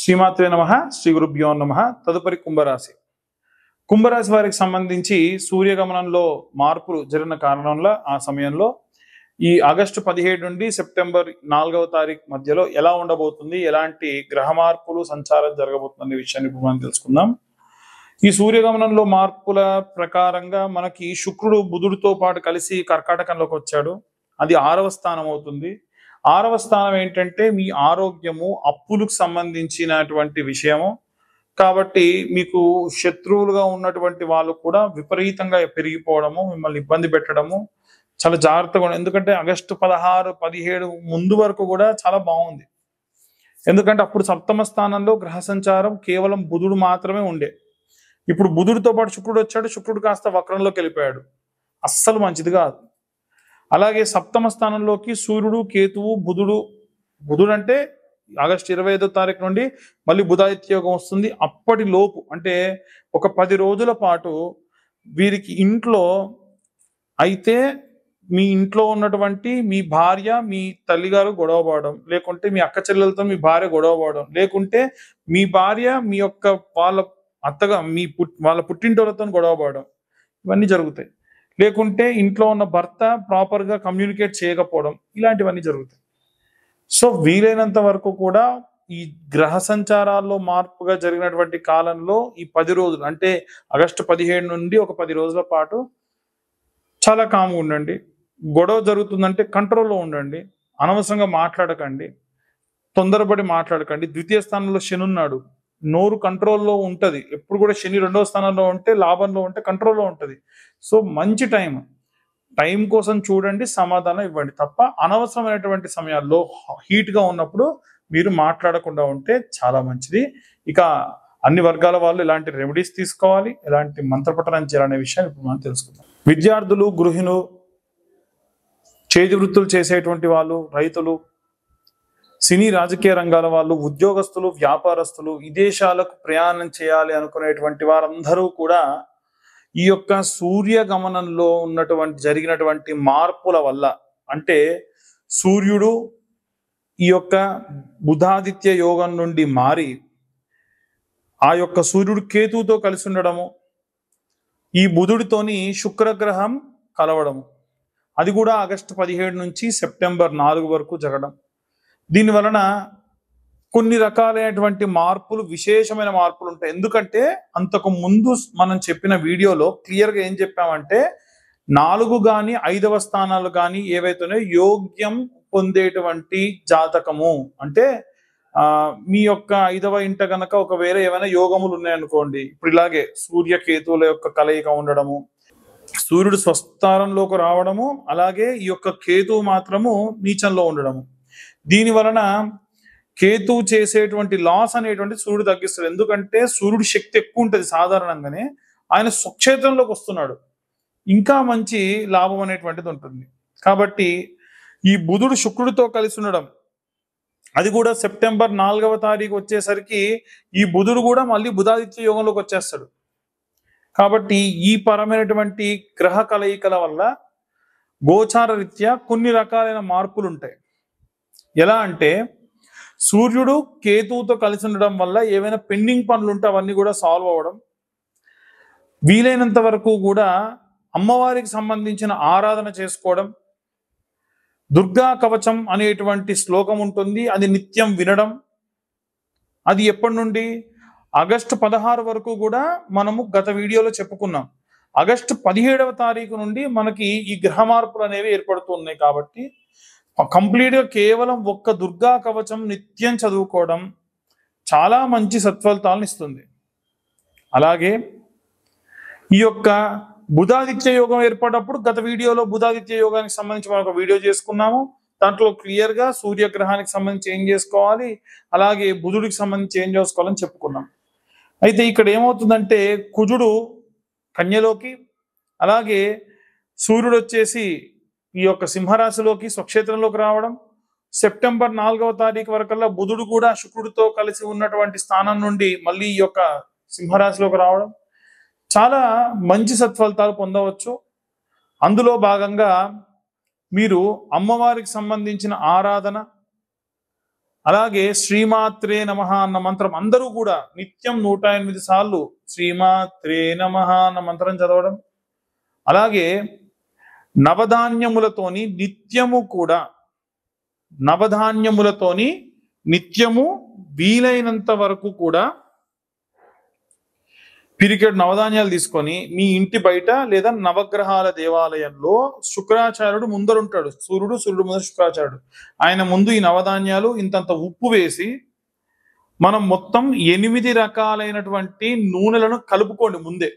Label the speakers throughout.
Speaker 1: శ్రీమాత్రే నమః. శ్రీ గురుభ్యో నమః. తదుపరి కుంభరాశి. కుంభరాశి వారికి సంబంధించి సూర్యగమనంలో మార్పులు జరిగిన కారణంలో ఆ సమయంలో ఈ ఆగస్టు 17 నుండి సెప్టెంబర్ 4వ తారీఖు మధ్యలో ఎలా ఉండబోతుంది, ఎలాంటి గ్రహ మార్పులు సంచారం జరగబోతుంది అనే విషయాన్ని ఇప్పుడు మనం తెలుసుకుందాం. ఈ సూర్యగమనంలో మార్పుల ప్రకారంగా మనకి శుక్రుడు బుధుడితో పాటు కలిసి కర్కాటకంలోకి వచ్చాడు. అది 6వ స్థానం అవుతుంది. 6వ స్థానం ఏంటంటే మీ ఆరోగ్యము, అప్పులకు సంబంధించినటువంటి విషయము. కాబట్టి మీకు శత్రువులుగా ఉన్నటువంటి వాళ్ళు కూడా విపరీతంగా పెరిగిపోవడము, మిమ్మల్ని ఇబ్బంది పెట్టడము చాలా జాగ్రత్తగా ఎందుకంటే ఆగస్టు 16, 17 ముందు వరకు కూడా చాలా బాగుంది. ఎందుకంటే అప్పుడు సప్తమ స్థానంలో గ్రహ సంచారం కేవలం బుధుడు మాత్రమే ఉండే. ఇప్పుడు బుధుడితో పాటు శుక్రుడు వచ్చాడు. శుక్రుడు కాస్త వక్రంలోకి వెళ్ళిపోయాడు. అస్సలు మంచిది కాదు. అలాగే సప్తమ స్థానంలోకి సూర్యుడు, కేతువు, బుధుడు అంటే ఆగస్టు 25వ తారీఖు నుండి మళ్ళీ బుధాదిత్య యోగం వస్తుంది. అప్పటి లోపు అంటే ఒక 10 రోజుల పాటు వీరికి ఇంట్లో అయితే మీ ఇంట్లో ఉన్నటువంటి మీ భార్య, మీ తల్లిగారు గొడవపడడం, లేకుంటే మీ అక్క చెల్లెలతో మీ భార్య గొడవపడడం, లేకుంటే మీ భార్య మీ యొక్క వాళ్ళ అత్తగా వాళ్ళ పుట్టింటోళ్ళతో గొడవపడడం, ఇవన్నీ జరుగుతాయి. లేకుంటే ఇంట్లో ఉన్న భర్త ప్రాపర్గా కమ్యూనికేట్ చేయకపోవడం, ఇలాంటివన్నీ జరుగుతాయి. సో వీలైనంత వరకు కూడా ఈ గ్రహ సంచారాల్లో మార్పుగా జరిగినటువంటి కాలంలో ఈ 10 రోజులు అంటే ఆగస్టు 17 నుండి ఒక 10 రోజుల పాటు చాలా కామ్గా ఉండండి. గొడవ జరుగుతుందంటే కంట్రోల్లో ఉండండి. అనవసరంగా మాట్లాడకండి, తొందరపడి మాట్లాడకండి. ద్వితీయ స్థానంలో శని ఉన్నాడు. నోరు కంట్రోల్లో ఉంటుంది. ఎప్పుడు కూడా శని 2వ స్థానంలో ఉంటే, లాభంలో ఉంటే కంట్రోల్లో ఉంటుంది. సో మంచి టైం కోసం చూడండి, సమాధానం ఇవ్వండి తప్ప అనవసరమైనటువంటి సమయాల్లో హీట్గా ఉన్నప్పుడు మీరు మాట్లాడకుండా ఉంటే చాలా మంచిది. ఇక అన్ని వర్గాల వాళ్ళు ఎలాంటి రెమెడీస్ తీసుకోవాలి, ఎలాంటి మంత్రపఠనం చేయాలనే విషయాన్ని ఇప్పుడు మనం తెలుసుకుందాం. విద్యార్థులు, గృహిణులు, చేతి వృత్తులు చేసేటువంటి వాళ్ళు, రైతులు, సినీ రాజకీయ రంగాల వాళ్ళు, ఉద్యోగస్తులు, వ్యాపారస్తులు, విదేశాలకు ప్రయాణం చేయాలి అనుకునేటువంటి వారందరూ కూడా ఈ యొక్క సూర్యగమనంలో జరిగినటువంటి మార్పుల వల్ల, అంటే సూర్యుడు ఈ యొక్క బుధాదిత్య యోగం నుండి మారి ఆ యొక్క సూర్యుడు కేతువుతో కలిసి ఉండడము, ఈ బుధుడితోని శుక్రగ్రహం కలవడము, అది కూడా ఆగస్టు 17 నుంచి సెప్టెంబర్ 4 వరకు జరగడం. దీని వలన కొన్ని రకాలైనటువంటి మార్పులు, విశేషమైన మార్పులు ఉంటాయి. ఎందుకంటే అంతకు ముందు మనం చెప్పిన వీడియోలో క్లియర్గా ఏం చెప్పామంటే 4 కానీ 5వ స్థానాలు కానీ ఏవైతేనో యోగ్యం పొందేటువంటి జాతకము, అంటే మీ యొక్క 5వ ఇంట గనక ఒకవేళ ఏమైనా యోగములు ఉన్నాయనుకోండి, ఇప్పుడు ఇలాగే సూర్యకేతువుల యొక్క కలయిక ఉండడము, సూర్యుడు స్వస్థానంలోకి రావడము, అలాగే ఈ యొక్క కేతువు మాత్రము నీచంలో ఉండడము. దీని వలన కేతువు చేసేటువంటి లాస్ అనేటువంటి సూర్యుడు తగ్గిస్తాడు. ఎందుకంటే సూర్యుడి శక్తి ఎక్కువ ఉంటుంది సాధారణంగానే. ఆయన స్వక్షేత్రంలోకి వస్తున్నాడు, ఇంకా మంచి లాభం అనేటువంటిది ఉంటుంది. కాబట్టి ఈ బుధుడు శుక్రుడితో కలిసి ఉండడం, అది కూడా సెప్టెంబర్ 4వ తారీఖు వచ్చేసరికి ఈ బుధుడు కూడా మళ్ళీ బుధాదిత్య యోగంలోకి వచ్చేస్తాడు. కాబట్టి ఈ పరమైనటువంటి గ్రహ కలయికల వల్ల గోచార రీత్యా కొన్ని రకాలైన మార్పులు ఉంటాయి. ఎలా అంటే సూర్యుడు కేతువుతో కలిసి ఉండడం వల్ల ఏవైనా పెండింగ్ పనులు ఉంటే అవన్నీ కూడా సాల్వ్ అవ్వడం, వీలైనంత వరకు కూడా అమ్మవారికి సంబంధించిన ఆరాధన చేసుకోవడం, దుర్గా కవచం అనేటువంటి శ్లోకం ఉంటుంది, అది నిత్యం వినడం. అది ఎప్పటి నుండి ఆగస్టు 16 వరకు కూడా మనము గత వీడియోలో చెప్పుకున్నాం. ఆగస్టు 17వ తారీఖు నుండి మనకి ఈ గ్రహ మార్పులు అనేవి ఏర్పడుతున్నాయి. కాబట్టి కంప్లీట్గా కేవలం ఒక్క దుర్గా కవచం నిత్యం చదువుకోవడం చాలా మంచి సత్ఫలితాలను ఇస్తుంది. అలాగే ఈ యొక్క బుధాదిత్య యోగం ఏర్పడినప్పుడు గత వీడియోలో బుధాదిత్య యోగానికి సంబంధించి మనం ఒక వీడియో చేసుకున్నాము. దాంట్లో క్లియర్గా సూర్యగ్రహానికి సంబంధించి ఏం చేసుకోవాలి, అలాగే బుధుడికి సంబంధించి ఏం చేసుకోవాలని చెప్పుకున్నాం. అయితే ఇక్కడ ఏమవుతుందంటే కుజుడు కన్యలోకి, అలాగే సూర్యుడు వచ్చేసి ఈ యొక్క సింహరాశిలోకి స్వక్షేత్రంలోకి రావడం, సెప్టెంబర్ 4వ తారీఖు వరకల్లా బుధుడు కూడా శుక్రుడితో కలిసి ఉన్నటువంటి స్థానం నుండి మళ్ళీ ఈ యొక్క సింహరాశిలోకి రావడం, చాలా మంచి సత్ఫలితాలు పొందవచ్చు. అందులో భాగంగా మీరు అమ్మవారికి సంబంధించిన ఆరాధన, అలాగే శ్రీమాత్రే నమః అన్న మంత్రం అందరూ కూడా నిత్యం 108 సార్లు శ్రీమాత్రే నమః అన్న మంత్రం చదవడం. అలాగే నవధాన్యములతోని నిత్యము వీలైనంత వరకు కూడా పిరికెడ్ నవధాన్యాలు తీసుకొని మీ ఇంటి బయట లేదా నవగ్రహాల దేవాలయంలో శుక్రాచార్యుడు ముందరుంటాడు. సూర్యుడు ముందర శుక్రాచార్యుడు, ఆయన ముందు ఈ నవధాన్యాలు ఇంతంత ఉప్పు వేసి మనం మొత్తం 8 రకాలైనటువంటి నూనెలను కలుపుకోండి. ముందే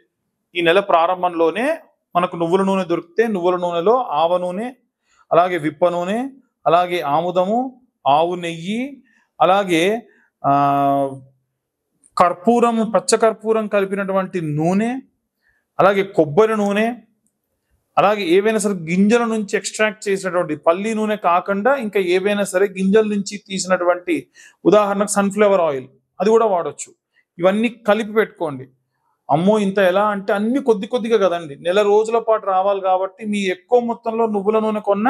Speaker 1: ఈ నెల ప్రారంభంలోనే మనకు నువ్వుల నూనె దొరికితే నువ్వుల నూనెలో ఆవ నూనె, అలాగే విప్ప నూనె, అలాగే ఆముదము, ఆవు నెయ్యి, అలాగే కర్పూరం, పచ్చకర్పూరం కలిపినటువంటి నూనె, అలాగే కొబ్బరి నూనె, అలాగే ఏవైనా సరే గింజల నుంచి ఎక్స్ట్రాక్ట్ చేసినటువంటి పల్లి నూనె కాకుండా ఇంకా ఏవైనా సరే గింజల నుంచి తీసినటువంటి, ఉదాహరణకు సన్ఫ్లవర్ ఆయిల్, అది కూడా వాడచ్చు. ఇవన్నీ కలిపి పెట్టుకోండి. అమ్మో ఇంత ఎలా అంటే అన్ని కొద్దిగా కదండి, నెల రోజుల పాటు రావాలి కాబట్టి మీ ఎక్కువ మొత్తంలో నువ్వుల నూనె కొన్న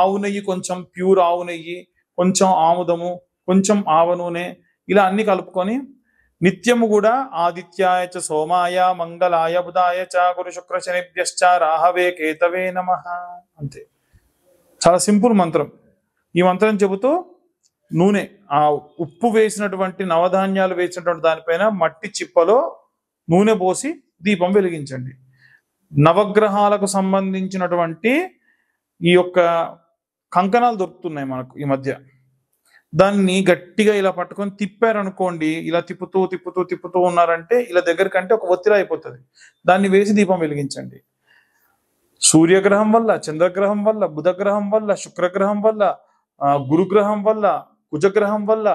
Speaker 1: ఆవు నెయ్యి, కొంచెం ప్యూర్ ఆవు నెయ్యి, కొంచెం ఆముదము, కొంచెం ఆవ నూనె, ఇలా అన్ని కలుపుకొని నిత్యము కూడా ఆదిత్యాయ చ సోమాయ మంగళాయ బుధాయ చ గురు శుక్ర శనిభ్యశ్చ రాహవే కేతవే నమః. అంతే, చాలా సింపుల్ మంత్రం. ఈ మంత్రం చెబుతూ నూనె, ఆ ఉప్పు వేసినటువంటి నవధాన్యాలు వేసినటువంటి దానిపైన మట్టి చిప్పలో నూనె పోసి దీపం వెలిగించండి. నవగ్రహాలకు సంబంధించినటువంటి ఈ యొక్క కంకణాలు దొరుకుతున్నాయి మనకు ఈ మధ్య, దాన్ని గట్టిగా ఇలా పట్టుకొని తిప్పారనుకోండి, ఇలా తిప్పుతూ ఉన్నారంటే ఇలా దగ్గరకంటే ఒక ఒత్తిడి అయిపోతుంది. దాన్ని వేసి దీపం వెలిగించండి. సూర్యగ్రహం వల్ల, చంద్రగ్రహం వల్ల, బుధగ్రహం వల్ల, శుక్రగ్రహం వల్ల, గురుగ్రహం వల్ల, కుజగ్రహం వల్ల,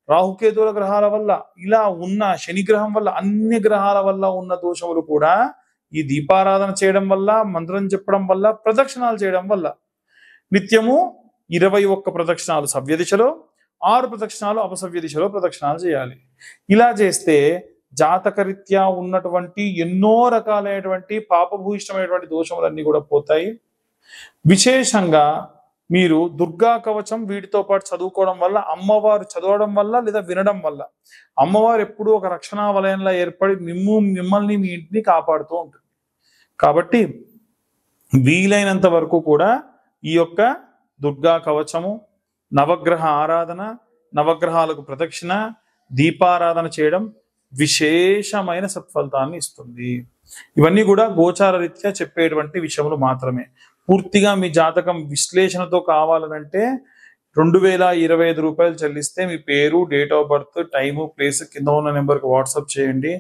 Speaker 1: రాహుకేతుల గ్రహాల వల్ల, ఇలా ఉన్న శనిగ్రహం వల్ల, అన్ని గ్రహాల వల్ల ఉన్న దోషములు కూడా ఈ దీపారాధన చేయడం వల్ల, మంత్రం చెప్పడం వల్ల, ప్రదక్షిణాలు చేయడం వల్ల, నిత్యము 21 ప్రదక్షిణాలు సవ్య దిశలో, 6 ప్రదక్షిణాలు అపసవ్య దిశలో ప్రదక్షిణాలు చేయాలి. ఇలా చేస్తే జాతకరీత్యా ఉన్నటువంటి ఎన్నో రకాలైనటువంటి పాపభూయిష్టమైనటువంటి దోషములన్నీ కూడా పోతాయి. విశేషంగా మీరు దుర్గా కవచం వీటితో పాటు చదువుకోవడం వల్ల, అమ్మవారు చదవడం వల్ల లేదా వినడం వల్ల, అమ్మవారు ఎప్పుడూ ఒక రక్షణా వలయంలో ఏర్పడి మిమ్మల్ని మీ ఇంటిని కాపాడుతూ ఉంటుంది. కాబట్టి వీలైనంత వరకు కూడా ఈ యొక్క దుర్గా కవచము, నవగ్రహ ఆరాధన, నవగ్రహాలకు ప్రదక్షిణ, దీపారాధన చేయడం విశేషమైన సత్ఫలితాన్ని ఇస్తుంది. ఇవన్నీ కూడా గోచార రీత్యా చెప్పేటువంటి విషయములు మాత్రమే. పూర్తిగా మీ జాతకం విశ్లేషణతో కావాలనంటే 2025 రూపాయలు చెల్లిస్తే మీ పేరు, date of birth, time, place కింద ఉన్న నెంబర్కి వాట్సాప్ చేయండి.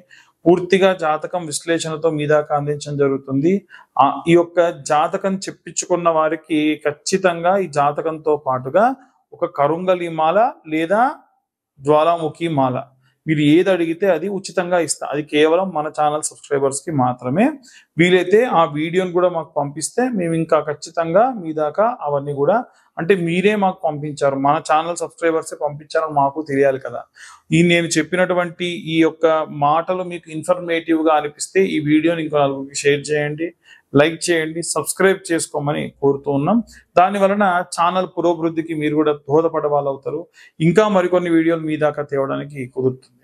Speaker 1: పూర్తిగా జాతకం విశ్లేషణతో మీ దాకా అందించడం జరుగుతుంది. ఈ యొక్క జాతకం చెప్పించుకున్న వారికి ఖచ్చితంగా ఈ జాతకంతో పాటుగా ఒక కరుంగలి మాల లేదా జ్వాలాముఖి మాల, మీరు ఏది అడిగితే అది ఉచితంగా ఇస్తా. అది కేవలం మన ఛానల్ సబ్స్క్రైబర్స్ కి మాత్రమే. వీలైతే ఆ వీడియోని కూడా మాకు పంపిస్తే మేము ఇంకా ఖచ్చితంగా మీ దాకా అవన్నీ కూడా, అంటే మీరే మాకు పంపించారు, మన ఛానల్ సబ్స్క్రైబర్సే పంపించారని మాకు తెలియాలి కదా. నేను చెప్పినటువంటి ఈ యొక్క మాటలు మీకు ఇన్ఫర్మేటివ్ గా అనిపిస్తే ఈ వీడియోని ఇంకా నలుగురికి షేర్ చేయండి, లైక్ చేయండి, సబ్స్క్రైబ్ చేసుకోమని కోరుతూ ఉన్నాం. దాని వలన ఛానల్ పురోభివృద్ధికి మీరు కూడా దోహదపడే వాళ్ళు అవుతారు. ఇంకా మరికొన్ని వీడియోలు మీ దాకా తేవడానికి కుదురుతుంది.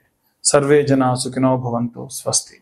Speaker 1: సర్వే జనా సుఖినో భవంతు. స్వస్తి.